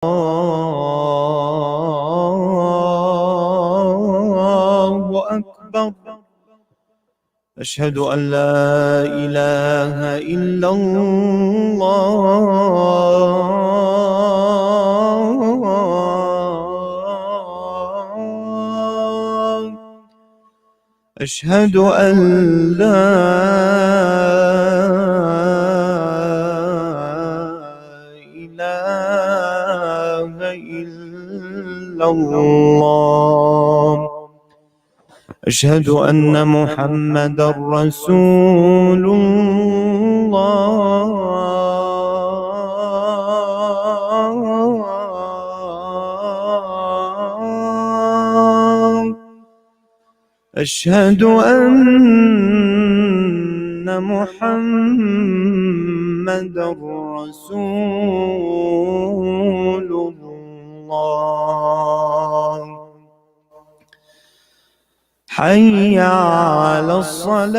أكبر. أشهد أن لا إله إلا الله. أشهد أن لا إله إلا الله. أشهد أن محمدًا رسول الله. أشهد أن محمدًا رسول الله. حي على الصلاة.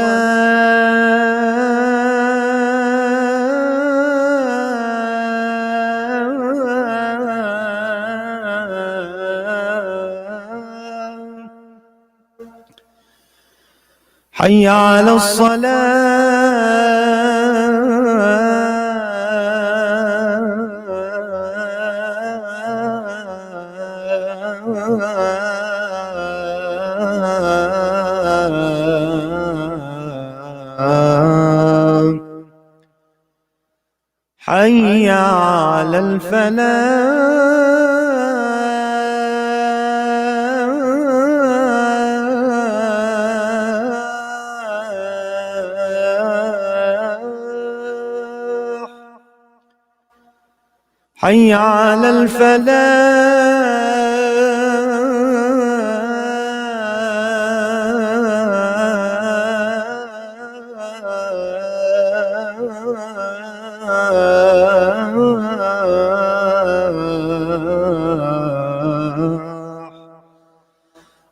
حي على حي على الفلاح. حي على الفلاح.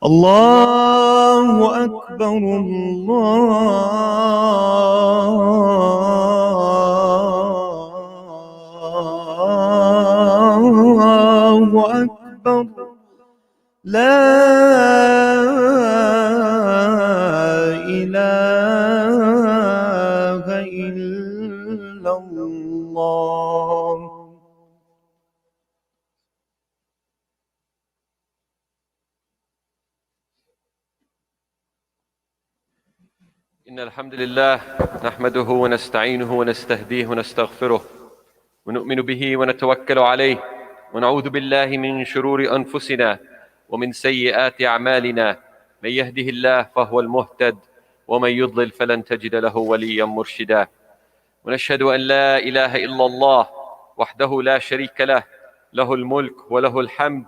الله أكبر. الله أكبر. لا إله إلا الله. إن الحمد لله نحمده ونستعينه ونستهديه ونستغفره ونؤمن به ونتوكل عليه ونعوذ بالله من شرور أنفسنا ومن سيئات أعمالنا. من يهده الله فهو المهتد ومن يضلل فلن تجد له وليا مرشدا. ونشهد أن لا إله إلا الله وحده لا شريك له، له الملك وله الحمد،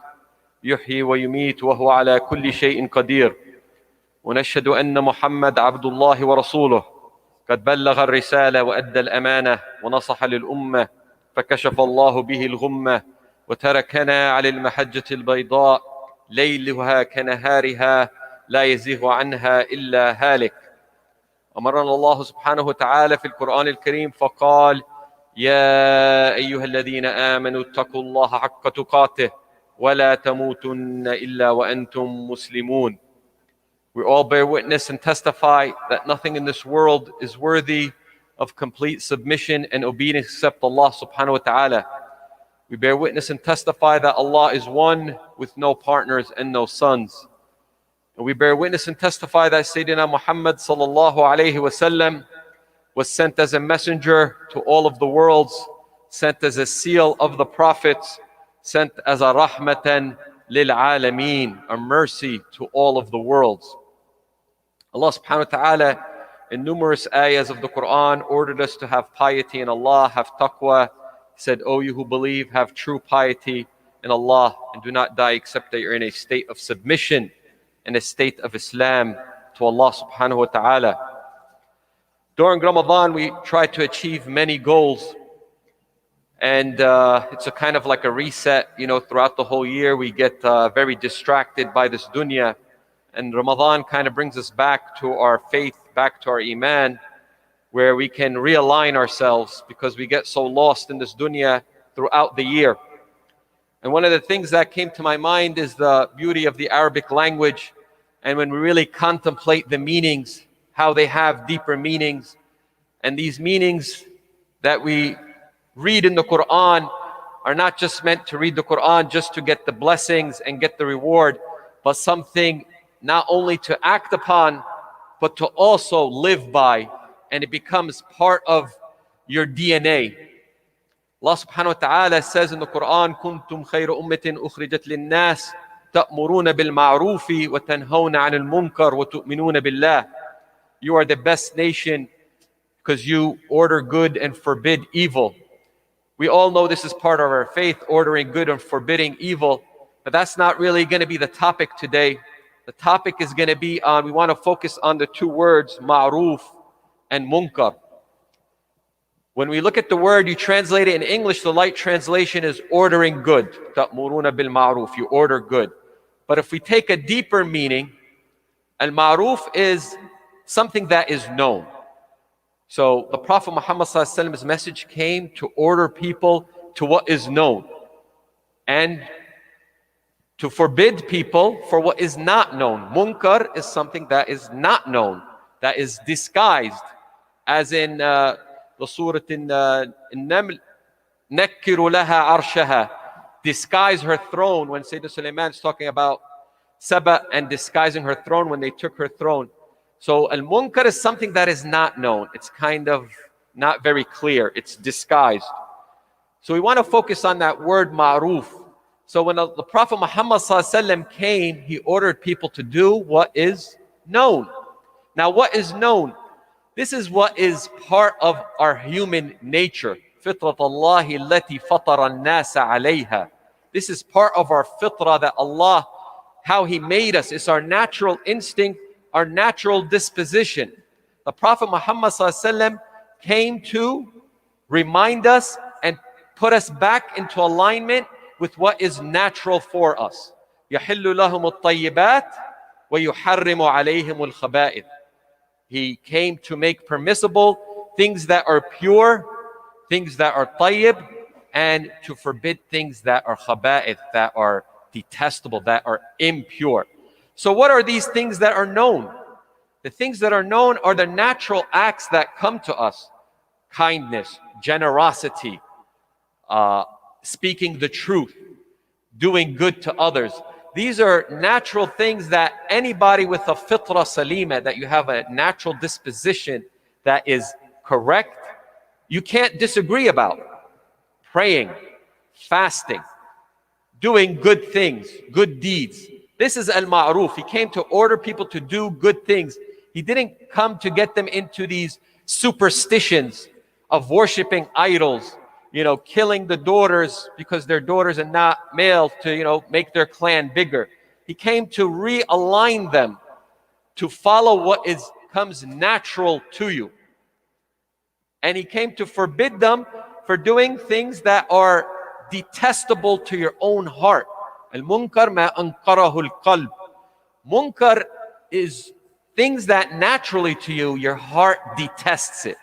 يحيي ويميت وهو على كل شيء قدير. ونشهد أن محمد عبد الله ورسوله، قد بلغ الرسالة وأدى الأمانة ونصح للأمة، فكشف الله به الغمة وتركنا على المحجة البيضاء ليلها كنهارها لا يزيغ عنها إلا هالك. أمرنا الله سبحانه وتعالى في القرآن الكريم فقال: يا أيها الذين آمنوا اتقوا الله حق تقاته ولا تموتن إلا وأنتم مسلمون. We all bear witness and testify that nothing in this world is worthy of complete submission and obedience except Allah subhanahu wa ta'ala. We bear witness and testify that Allah is one with no partners and no sons. And we bear witness and testify that Sayyidina Muhammad sallallahu alayhi wasallam was sent as a messenger to all of the worlds, sent as a seal of the prophets, sent as a rahmatan lil alameen, a mercy to all of the worlds. Allah subhanahu wa ta'ala in numerous ayahs of the Quran ordered us to have piety in Allah, have taqwa. He said, O you who believe, have true piety in Allah and do not die except that you're in a state of submission, in a state of Islam to Allah subhanahu wa ta'ala. During Ramadan, we try to achieve many goals. And it's a kind of like a reset, throughout the whole year. We get very distracted by this dunya. And Ramadan kind of brings us back to our faith, back to our iman, where we can realign ourselves because we get so lost in this dunya throughout the year. And one of the things that came to my mind is the beauty of the Arabic language. And when we really contemplate the meanings, how they have deeper meanings, and these meanings that we read in the Quran are not just meant to read the Quran just to get the blessings and get the reward, but something not only to act upon, but to also live by, and it becomes part of your DNA. Allah subhanahu wa ta'ala says in the Quran, كُنْتُمْ خَيْرَ أُمَّةٍ أُخْرِجَتْ لِلنَّاسِ تَأْمُرُونَ بِالْمَعْرُوفِ وَتَنْهَوْنَ عَنِ الْمُنْكَرِ وَتُؤْمِنُونَ بِاللَّهِ. You are the best nation because you order good and forbid evil. We all know this is part of our faith, ordering good and forbidding evil, but that's not really going to be the topic today. The topic is going to be on, we want to focus on the two words, ma'ruf and munkar. When we look at the word, you translate it in English, the light translation is ordering good. تَأْمُرُونَ بِالْمَعْرُوفِ, you order good. But if we take a deeper meaning, al-ma'ruf is something that is known. So the Prophet Muhammad ﷺ's message came to order people to what is known and to forbid people for what is not known. Munkar is something that is not known, that is disguised. As in the surah in Naml, نَكِّرُ لَهَا عَرْشَهَا, disguise her throne, when Sayyidina Sulaiman is talking about Saba and disguising her throne when they took her throne. So al-munkar is something that is not known. It's kind of not very clear. It's disguised. So we want to focus on that word ma'ruf. So when the Prophet Muhammad ﷺ came, he ordered people to do what is known. Now what is known? This is what is part of our human nature. فِطْرَةَ اللَّهِ الَّتِي فَطَرَ النَّاسَ عَلَيْهَا. This is part of our fitrah that Allah, how He made us. It's our natural instinct, our natural disposition. The Prophet Muhammad ﷺ came to remind us and put us back into alignment with what is natural for us. يَحِلُّ لَهُمُ الطَّيِّبَاتِ وَيُحَرِّمُ عَلَيْهِمُ الْخَبَائِثِ. He came to make permissible things that are pure, things that are tayyib, and to forbid things that are khaba'ith, that are detestable, that are impure. So what are these things that are known? The things that are known are the natural acts that come to us. Kindness, generosity, speaking the truth, doing good to others. These are natural things that anybody with a fitra salima, that you have a natural disposition that is correct, you can't disagree about. Praying, fasting, doing good things, good deeds. This is al-ma'ruf. He came to order people to do good things. He didn't come to get them into these superstitions of worshiping idols, killing the daughters because they're daughters and not male to, make their clan bigger. He came to realign them to follow what comes natural to you. And he came to forbid them for doing things that are detestable to your own heart. Al-munkar ma anqarahu al-qalb. Munkar is things that naturally to you, your heart detests it.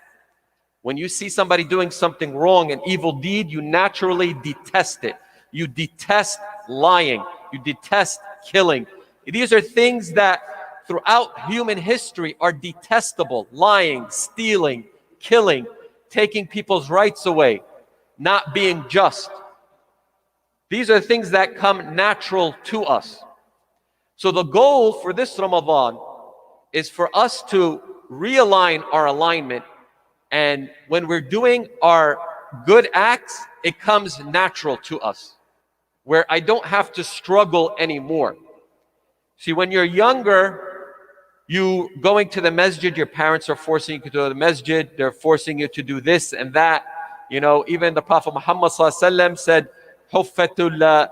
When you see somebody doing something wrong, an evil deed, you naturally detest it. You detest lying. You detest killing. These are things that throughout human history are detestable. Lying, stealing, killing, taking people's rights away, not being just. These are things that come natural to us. So the goal for this Ramadan is for us to realign our alignment, and when we're doing our good acts, it comes natural to us, where I don't have to struggle anymore. See, when you're younger, you going to the masjid, your parents are forcing you to go to the masjid, they're forcing you to do this and that. Even the Prophet Muhammad ﷺ said, حُفَّةُ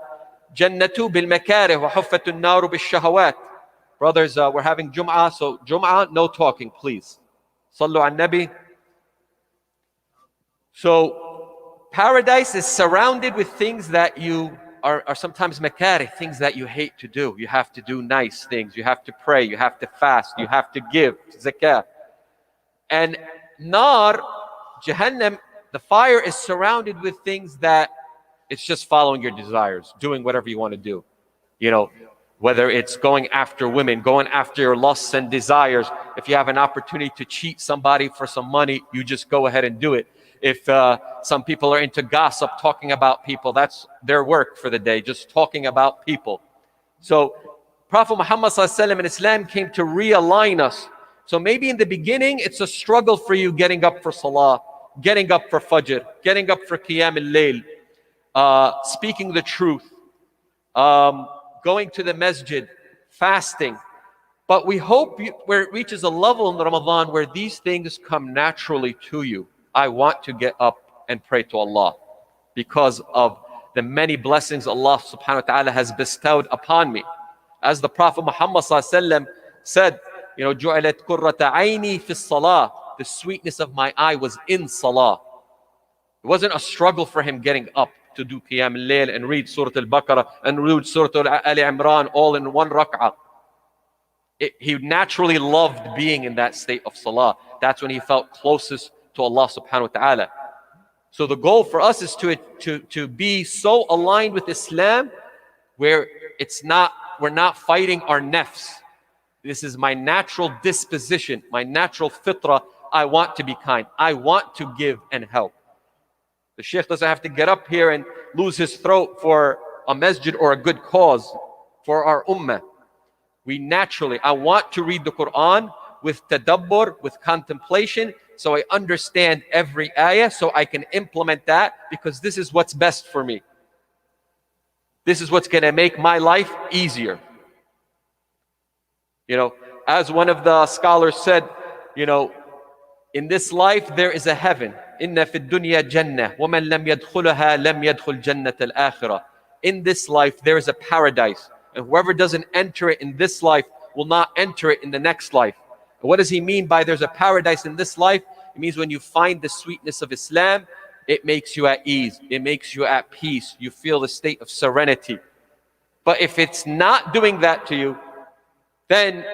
الْجَنَّةُ بِالْمَكَارِهِ وَحُفَّةُ النَّارُ بِالشَّهَوَاتِ. Brothers, we're having Jum'ah, so Jum'ah, no talking, please. Sallu al Nabi. So paradise is surrounded with things that you are sometimes makarih, things that you hate to do. You have to do nice things. You have to pray. You have to fast. You have to give zakah. And nar, Jahannam, the fire is surrounded with things that It's just following your desires, doing whatever you want to do. You know, whether it's going after women, going after your lusts and desires. If you have an opportunity to cheat somebody for some money, you just go ahead and do it. If some people are into gossip, talking about people, that's their work for the day, just talking about people. So Prophet Muhammad ﷺ and Islam came to realign us. So maybe in the beginning, it's a struggle for you getting up for salah, getting up for fajr, getting up for qiyam al-layl, speaking the truth, going to the masjid, fasting. But we hope where it reaches a level in Ramadan where these things come naturally to you. I want to get up and pray to Allah because of the many blessings Allah subhanahu wa ta'ala has bestowed upon me. As the Prophet Muhammad said, you know, جُعِلَتْ قُرَّةَ عَيْنِي فِي الصَّلَاةِ, the sweetness of my eye was in salah. It wasn't a struggle for him getting up to do Qiyam al-Layl and read Surah Al-Baqarah and read Surah Ali Imran all in one rak'ah. He naturally loved being in that state of salah. That's when he felt closest to Allah subhanahu wa ta'ala. So the goal for us is to be so aligned with Islam where we're not fighting our nafs. This is my natural disposition, my natural fitrah. I want to be kind. I want to give and help. The Shaykh doesn't have to get up here and lose his throat for a masjid or a good cause for our ummah. I want to read the Quran with tadabbur, with contemplation, so I understand every ayah, so I can implement that, because this is what's best for me. This is what's going to make my life easier. You know, as one of the scholars said, you know, in this life there is a heaven. Inna fi dunya jannah, wa man lam yadkhulaha lam yadkhul jannat al-akhirah. In this life there is a paradise, and whoever doesn't enter it in this life will not enter it in the next life. And what does he mean by there's a paradise in this life? It means when you find the sweetness of Islam, it makes you at ease, it makes you at peace, you feel the state of serenity. But if it's not doing that to you, then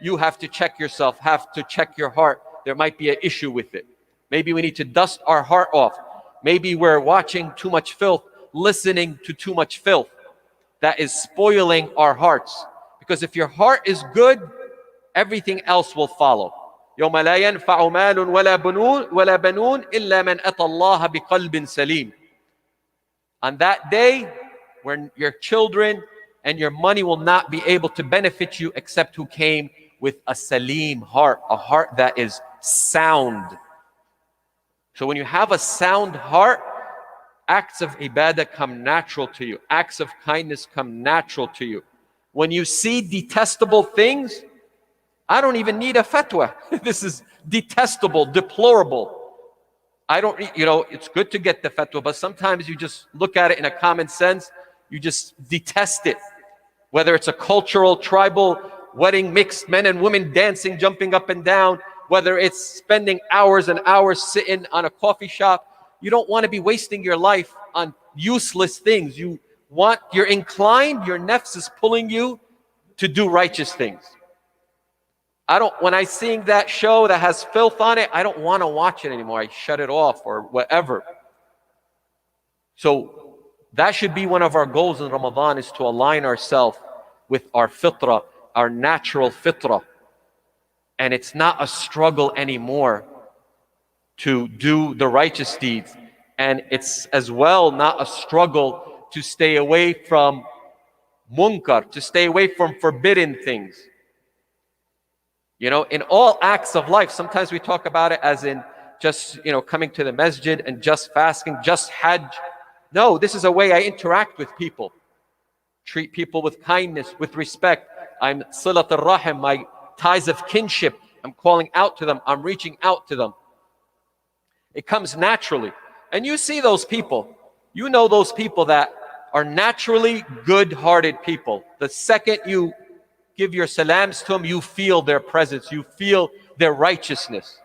you have to check yourself, have to check your heart. There might be an issue with it. Maybe we need to dust our heart off. Maybe we're watching too much filth, listening to too much filth. That is spoiling our hearts. Because if your heart is good, everything else will follow. يوم لا ينفع مال ولا بنون إلا من أتى الله بقلب سليم. On that day, when your children and your money will not be able to benefit you except who came with a salim heart, a heart that is sound. So when you have a sound heart, acts of ibadah come natural to you. Acts of kindness come natural to you. When you see detestable things, I don't even need a fatwa. This is detestable, deplorable. It's good to get the fatwa, but sometimes you just look at it in a common sense, you just detest it. Whether it's a cultural, tribal wedding, mixed men and women dancing, jumping up and down, whether it's spending hours and hours sitting on a coffee shop, you don't want to be wasting your life on useless things. You're inclined, your nafs is pulling you to do righteous things. When I sing that show that has filth on it, I don't want to watch it anymore. I shut it off or whatever. So that should be one of our goals in Ramadan, is to align ourselves with our fitrah, our natural fitrah. And it's not a struggle anymore to do the righteous deeds. And it's as well not a struggle to stay away from munkar, to stay away from forbidden things. In all acts of life, sometimes we talk about it as in just, coming to the masjid and just fasting, just hajj. No, this is a way I interact with people. Treat people with kindness, with respect. I'm silat al-rahim, my ties of kinship. I'm calling out to them. I'm reaching out to them. It comes naturally. And you see those people. You know those people that are naturally good-hearted people. The second you give your salams to them, you feel their presence. You feel their righteousness.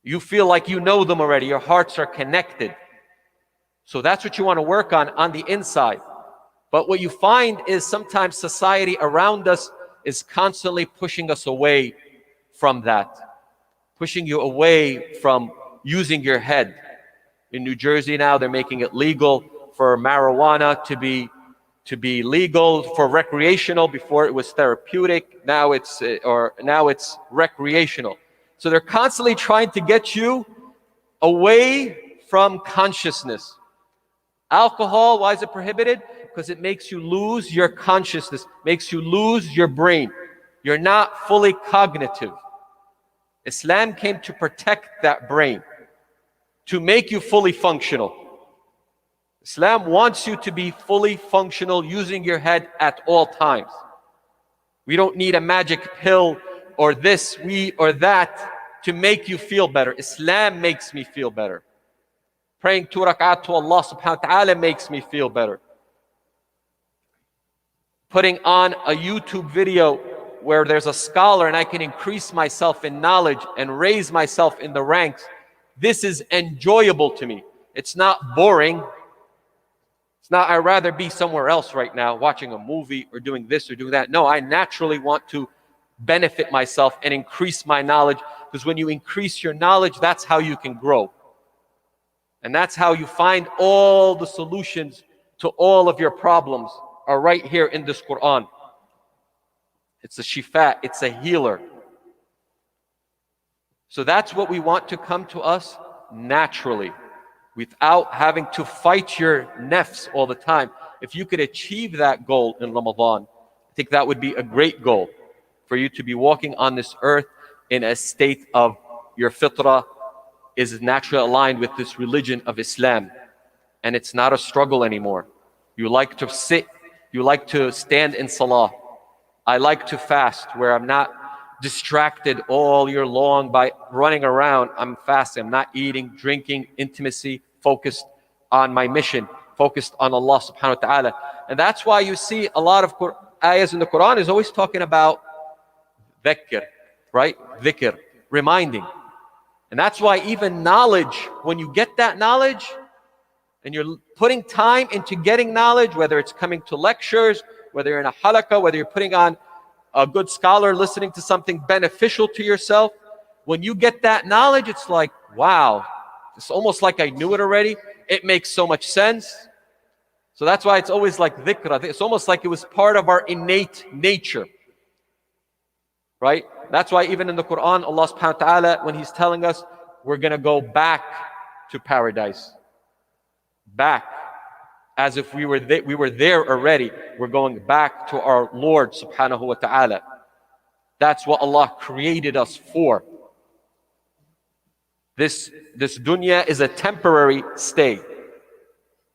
You feel like you know them already. Your hearts are connected. So that's what you want to work on the inside. But what you find is sometimes society around us is constantly pushing us away from that. Pushing you away from using your head. In New Jersey now, they're making it legal for marijuana to be legal for recreational. Before it was therapeutic. Now it's recreational. So they're constantly trying to get you away from consciousness. Alcohol, why is it prohibited? Because it makes you lose your consciousness, makes you lose your brain. You're not fully cognitive. Islam came to protect that brain, to make you fully functional. Islam wants you to be fully functional, using your head at all times. We don't need a magic pill or this, or that to make you feel better. Islam makes me feel better. Praying 2 rak'at to Allah subhanahu wa ta'ala makes me feel better. Putting on a YouTube video where there's a scholar and I can increase myself in knowledge and raise myself in the ranks, this is enjoyable to me. It's not boring. It's not, I'd rather be somewhere else right now, watching a movie or doing this or doing that. No, I naturally want to benefit myself and increase my knowledge, because when you increase your knowledge, that's how you can grow. And that's how you find all the solutions to all of your problems are right here in this Quran. It's a shifa, it's a healer. So that's what we want to come to us naturally, without having to fight your nafs all the time. If you could achieve that goal in Ramadan, I think that would be a great goal for you, to be walking on this earth in a state of your fitrah is naturally aligned with this religion of Islam. And it's not a struggle anymore. You like to sit, you like to stand in salah. I like to fast, where I'm not distracted all year long by running around. I'm fasting, I'm not eating, drinking, intimacy, focused on my mission, focused on Allah subhanahu wa ta'ala. And that's why you see a lot of ayahs in the Quran is always talking about dhikr, right? Dhikr, reminding. And that's why even knowledge, when you get that knowledge and you're putting time into getting knowledge, whether it's coming to lectures, whether you're in a halaqah, whether you're putting on a good scholar, listening to something beneficial to yourself, when you get that knowledge, it's like, wow, it's almost like I knew it already. It makes so much sense. So that's why it's always like dhikr. It's almost like it was part of our innate nature, right? That's why even in the Quran, Allah subhanahu wa ta'ala, when He's telling us we're going to go back to paradise, back, as if we were there already. We're going back to our Lord subhanahu wa ta'ala. That's what Allah created us for. This dunya is a temporary stay.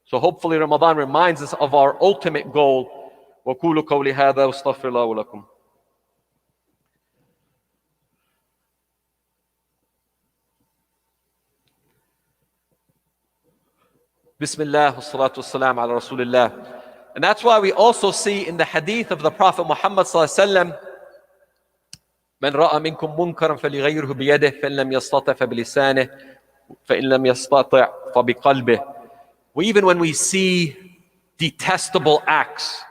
So hopefully Ramadan reminds us of our ultimate goal. وَقُولُوا قَوْلِ هَذَا وَاسْتَغْفِرُ اللَّهَ وَلَكُمْ. Bismillah, wassalatu wassalam ala Rasulillah. And that's why we also see in the hadith of the Prophet Muhammad sallallahu alaihi wasallam, من رأى منكم منكرا فليغيره بيده فإن لم يستطع فبلسانه فإن لم يستطع فبقلبه. Even when we see detestable acts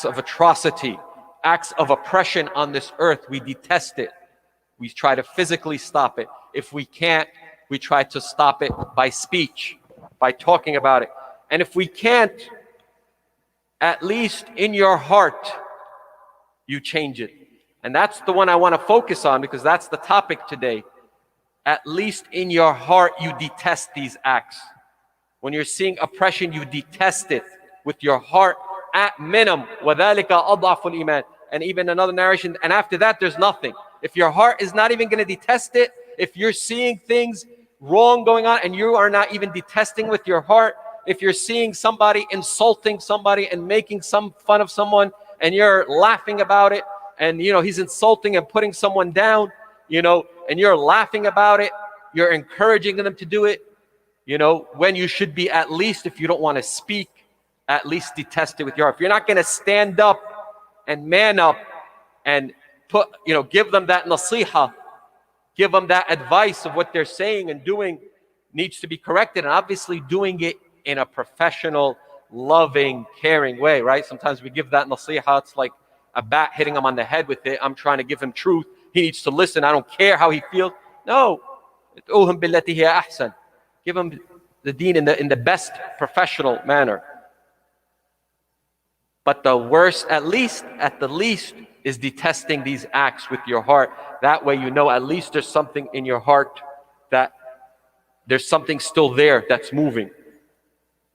of atrocity, acts of oppression on this earth, we detest it. We try to physically stop it. If we can't, we try to stop it by speech, by talking about it. And if we can't, at least in your heart, you change it. And that's the one I want to focus on, because that's the topic today. At least in your heart, you detest these acts. When you're seeing oppression, you detest it with your heart at minimum. وَذَلِكَ أَضْعَفُ الْإِيمَانِ. And even another narration, and after that, there's nothing. If your heart is not even going to detest it, if you're seeing things wrong going on and you are not even detesting with your heart, if you're seeing somebody insulting somebody and making some fun of someone and you're laughing about it, and he's insulting and putting someone down, and you're laughing about it, you're encouraging them to do it, when you should be, at least, if you don't want to speak, at least detest it with your heart. If you're not going to stand up and man up and give them that nasiha, give them that advice of what they're saying and doing needs to be corrected, and obviously doing it in a professional, loving, caring way, right? Sometimes we give that nasiha, it's like a bat hitting him on the head with it. I'm trying to give him truth. He needs to listen. I don't care how he feels. No. Give them the deen in the best professional manner. But the worst, at the least, is detesting these acts with your heart. That way you know at least there's something in your heart, that there's something still there that's moving.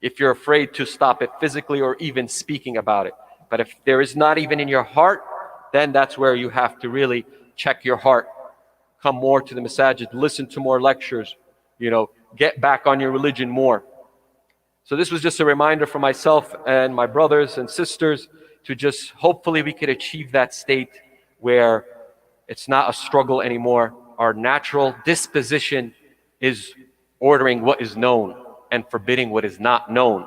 If you're afraid to stop it physically or even speaking about it. But if there is not even in your heart, then that's where you have to really check your heart. Come more to the masajid, listen to more lectures, get back on your religion more. So this was just a reminder for myself and my brothers and sisters to just hopefully we could achieve that state where it's not a struggle anymore. Our natural disposition is ordering what is known and forbidding what is not known.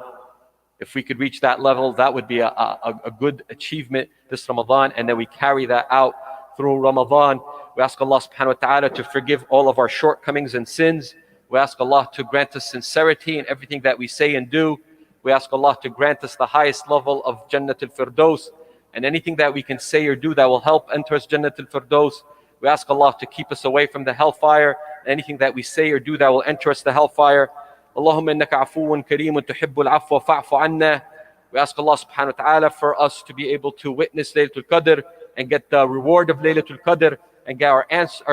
If we could reach that level, that would be a good achievement this Ramadan, and then we carry that out through Ramadan. We ask Allah subhanahu wa ta'ala to forgive all of our shortcomings and sins. We ask Allah to grant us sincerity in everything that we say and do. We ask Allah to grant us the highest level of Jannat al-Firdaus, and anything that we can say or do that will help enter us Jannat al-Firdaus. We ask Allah to keep us away from the hellfire. Anything that we say or do that will enter us the hellfire. Allahumma innaka afuun kareemun tuhibbul afwa fa'fu anna. We ask Allah subhanahu wa ta'ala for us to be able to witness Laylatul Qadr and get the reward of Laylatul Qadr and get our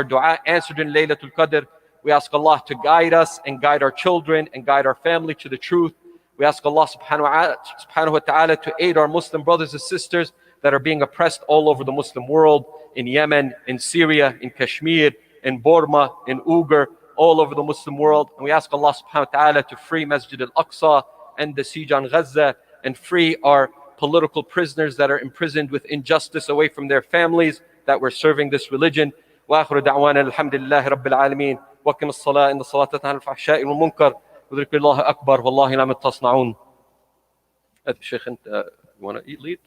dua answered in Laylatul Qadr. We ask Allah to guide us and guide our children and guide our family to the truth. We ask Allah subhanahu wa ta'ala to aid our Muslim brothers and sisters that are being oppressed all over the Muslim world, in Yemen, in Syria, in Kashmir, in Burma, in Uyghur, all over the Muslim world. And we ask Allah subhanahu wa ta'ala to free Masjid al-Aqsa and the siege on Gaza, and free our political prisoners that are imprisoned with injustice away from their families that were serving this religion. وآخر دعوانا الحمد لله رب العالمين وقم الصلاة إن الصلاة تنهى عن الفحشاء والمنكر وذكر الله أكبر والله لا تصنعون. الشيخ أنت you want to lead?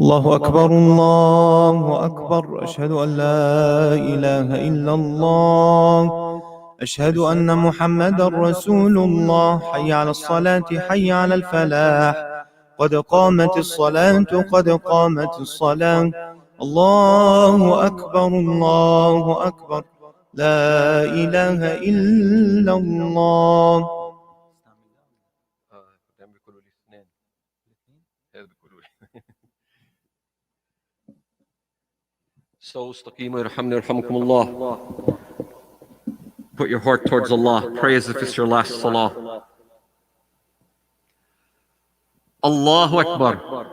الله أكبر الله أكبر أشهد أن لا إله إلا الله أشهد أن محمدا رسول الله حي على الصلاة حي على الفلاح قد قامت الصلاة قد قامت الصلاة الله أكبر الله أكبر لا إله إلا الله. So استقيموا يرحمني يرحمكم الله. Put your heart towards Allah. Pray as if it's your last salah. Allahu Akbar.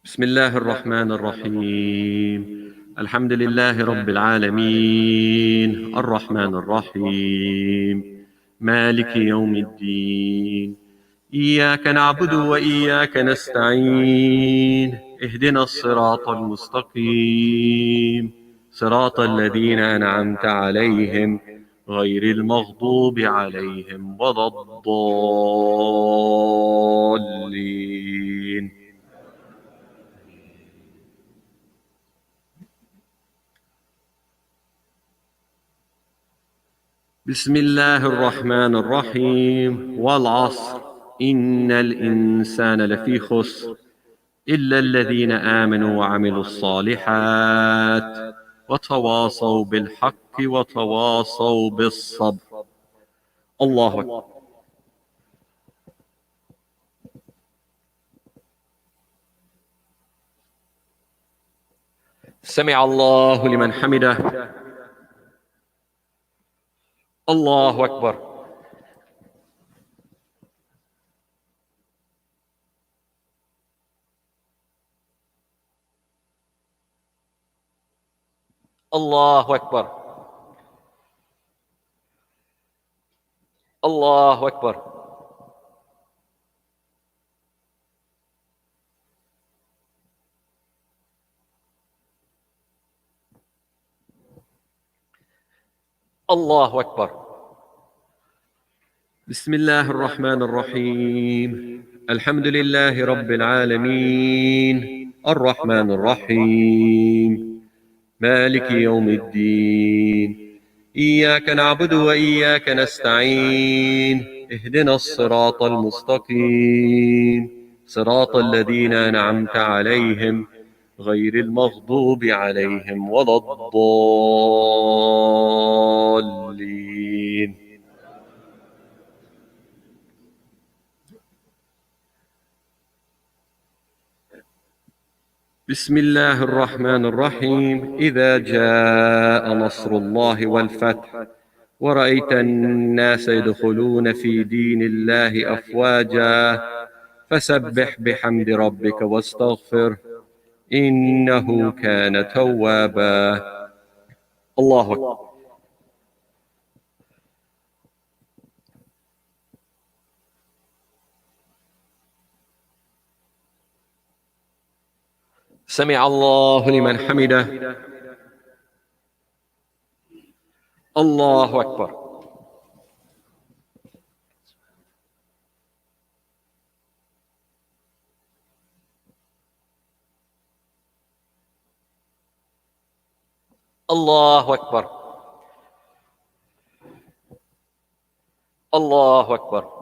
بسم الله الرحمن الرحيم الحمد لله رب العالمين الرحمن الرحيم مالك يوم الدين إياك نعبد وإياك نستعين اهدنا الصراط المستقيم صراط الذين أنعمت عليهم غير المغضوب عليهم ولا الضالين. بسم الله الرحمن الرحيم والعصر إن الإنسان لفي خسر إلا الذين آمنوا وعملوا الصالحات وتواصوا بالحق وتواصوا بالصبر. الله أكبر. سمع الله لمن حمده. الله أكبر. الله أكبر. الله أكبر. الله أكبر. بسم الله الرحمن الرحيم الحمد لله رب العالمين الرحمن الرحيم مالك يوم الدين إياك نعبد وإياك نستعين اهدنا الصراط المستقيم صراط الذين أنعمت عليهم غير المغضوب عليهم ولا الضالين. بسم الله الرحمن الرحيم. إذا جاء نصر الله والفتح ورأيت الناس يدخلون في دين الله أفواجا فسبح بحمد ربك واستغفره إنه كان توابا. الله أكبر. سمع الله لمن حمده. الله أكبر. الله أكبر. الله أكبر.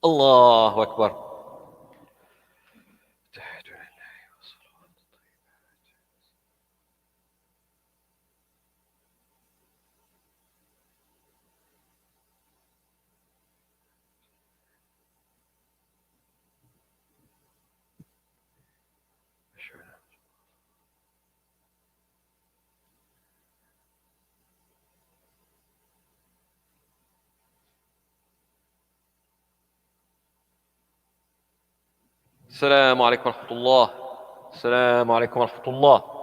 الله أكبر. السلام عليكم ورحمة الله. السلام عليكم ورحمة الله.